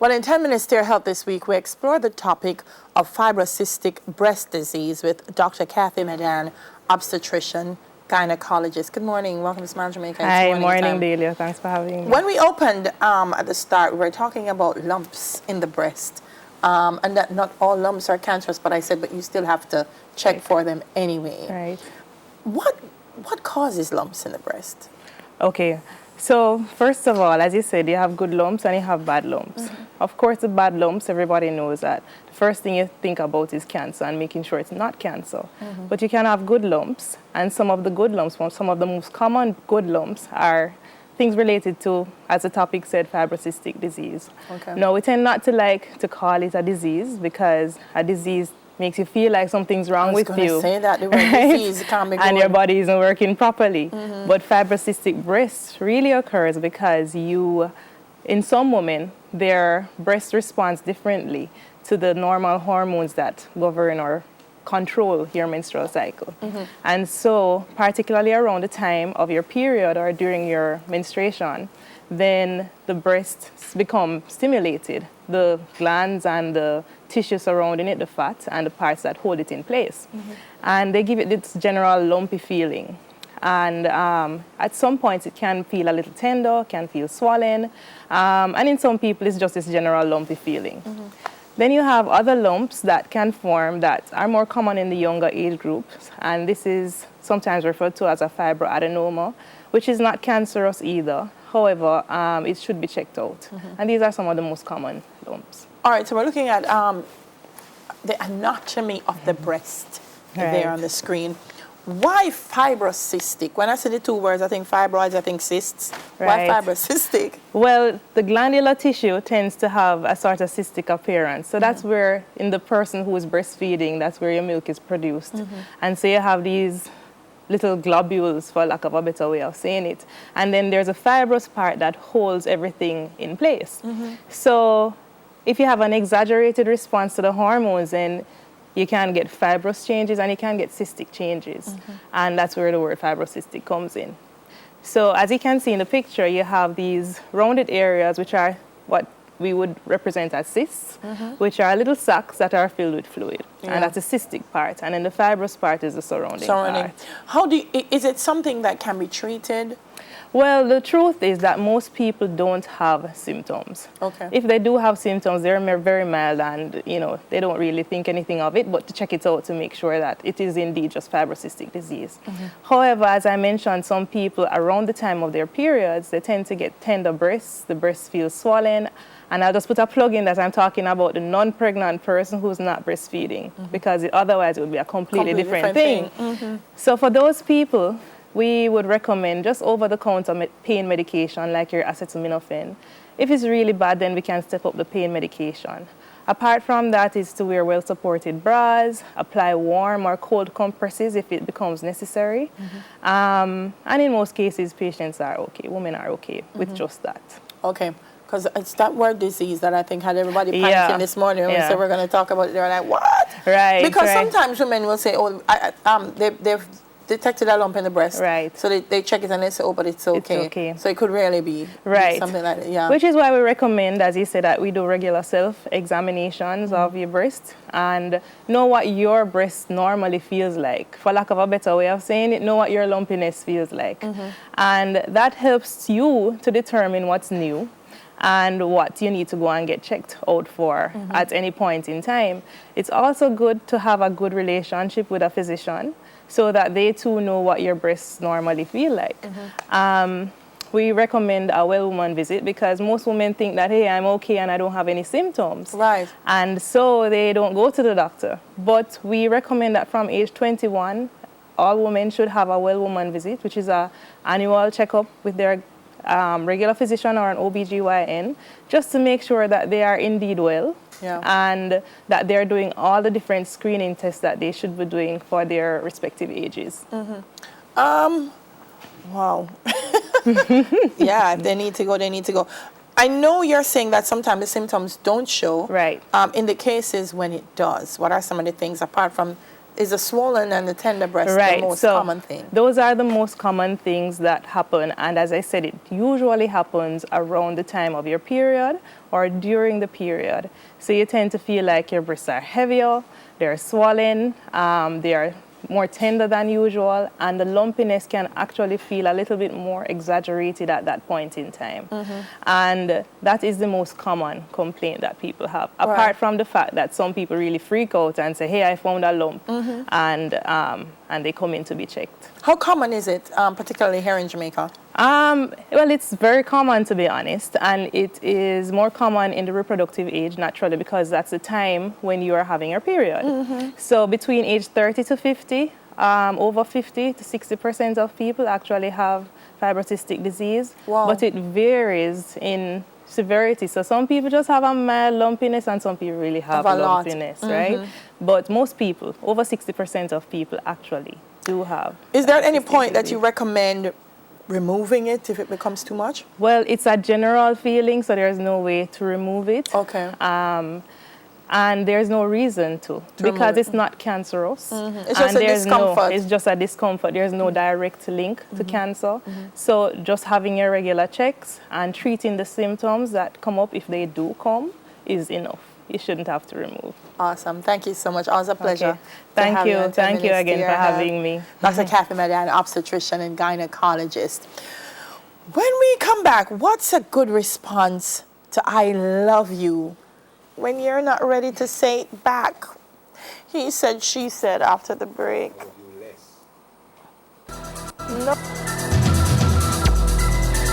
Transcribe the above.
Well, in 10 Minutes to Your Health this week, we explore the topic of fibrocystic breast disease with Dr. Kathy Medan, obstetrician, gynecologist. Good morning. Welcome to Smile Jamaica. Hi, morning, Delia. Thanks for having me. When we opened at the start, we were talking about lumps in the breast, and that not all lumps are cancerous, but I said, but you still have to check for them anyway. Right. What causes lumps in the breast? Okay. So, first of all, as you said, you have good lumps and you have bad lumps. Of course, the bad lumps, everybody knows that. The first thing you think about is cancer and making sure it's not cancer. But you can have good lumps, and some of the good lumps, some of the most common good lumps are things related to, as the topic said, fibrocystic disease. Okay. Now, we tend not to like to call it a disease because a disease makes you feel like something's wrong with you. I was going to say that, the word disease can't be and your body isn't working properly. But fibrocystic breast really occurs because in some women, their breast responds differently to the normal hormones that govern or control your menstrual cycle. And so, particularly around the time of your period or during your menstruation, then the breasts become stimulated. The glands and the tissue surrounding it, the fat, and the parts that hold it in place. And they give it this general lumpy feeling. And at some points, it can feel a little tender, can feel swollen. And in some people, it's just this general lumpy feeling. Then you have other lumps that can form that are more common in the younger age groups. And this is sometimes referred to as a fibroadenoma, which is not cancerous either. However, it should be checked out. And these are some of the most common lumps. All right, so we're looking at the anatomy of the breast there on the screen. Why fibrocystic? When I say the two words, I think fibroids, I think cysts. Why fibrocystic? Well, the glandular tissue tends to have a sort of cystic appearance. So that's where, in the person who is breastfeeding, that's where your milk is produced. And so you have these little globules, for lack of a better way of saying it. And then there's a fibrous part that holds everything in place. So if you have an exaggerated response to the hormones, then you can get fibrous changes and you can get cystic changes. And that's where the word fibrocystic comes in. So as you can see in the picture, you have these rounded areas, which are what we would represent as cysts, which are little sacs that are filled with fluid. And that's the cystic part. And then the fibrous part is the surrounding part. Is it something that can be treated? Well, the truth is that most people don't have symptoms. Okay. If they do have symptoms, they're very mild and, they don't really think anything of it, but to check it out to make sure that it is indeed just fibrocystic disease. However, as I mentioned, some people around the time of their periods, they tend to get tender breasts, the breasts feel swollen, and I'll just put a plug in that I'm talking about the non-pregnant person who's not breastfeeding, because otherwise it would be a completely different thing. So for those people, we would recommend just over-the-counter pain medication like your acetaminophen. If it's really bad, then we can step up the pain medication. Apart from that is to wear well-supported bras, apply warm or cold compresses if it becomes necessary. And in most cases, patients are okay, women are okay with just that. Okay. Because it's that word disease that I think had everybody panicking this morning when we said we're going to talk about it. They're like, what? Right. Because sometimes women will say, oh, they've detected a lump in the breast. Right. So they check it and they say, oh, but it's okay. It's okay. So it could really be something like that. Yeah. Which is why we recommend, as you said, that we do regular self-examinations of your breast and know what your breast normally feels like. For lack of a better way of saying it, know what your lumpiness feels like. And that helps you to determine what's new and what you need to go and get checked out for at any point in time. It's also good to have a good relationship with a physician so that they too know what your breasts normally feel like. We recommend a well woman visit because most women think that, hey, I'm okay and I don't have any symptoms. Right. And so they don't go to the doctor. But we recommend that from age 21, all women should have a well woman visit, which is an annual checkup with their regular physician or an OBGYN, just to make sure that they are indeed well and that they're doing all the different screening tests that they should be doing for their respective ages. Wow. Yeah, they need to go, they need to go. I know you're saying that sometimes the symptoms don't show. Right. In the cases when it does, what are some of the things, apart from is the swollen and the tender breast Right. the most So common thing? those are the most common things that happen. And as I said, it usually happens around the time of your period or during the period. So you tend to feel like your breasts are heavier, they're swollen, they are more tender than usual, and the lumpiness can actually feel a little bit more exaggerated at that point in time. And that is the most common complaint that people have, apart from the fact that some people really freak out and say, hey, I found a lump, and they come in to be checked. How common is it, particularly here in Jamaica? Well, it's very common, to be honest, and it is more common in the reproductive age, naturally, because that's the time when you are having your period. So between age 30 to 50, over 50 to 60% of people actually have fibrocystic disease, but it varies in severity. So some people just have a mild lumpiness and some people really have lumpiness, right? But most people, over 60% of people actually do have. Is there at any point that you recommend removing it if it becomes too much? Well, it's a general feeling, so there's no way to remove it. Okay. And there's no reason to because it's not cancerous. It's just a discomfort. It's just a discomfort. There's no direct link to cancer. So just having your regular checks and treating the symptoms that come up, if they do come, is enough. You shouldn't have to remove. Awesome. Thank you so much. Always a pleasure. Okay. Thank you. Thank you again for having me. Dr. Kathy Madan, obstetrician and gynecologist. When we come back, what's a good response to I love you when you're not ready to say it back? He said, she said after the break. No.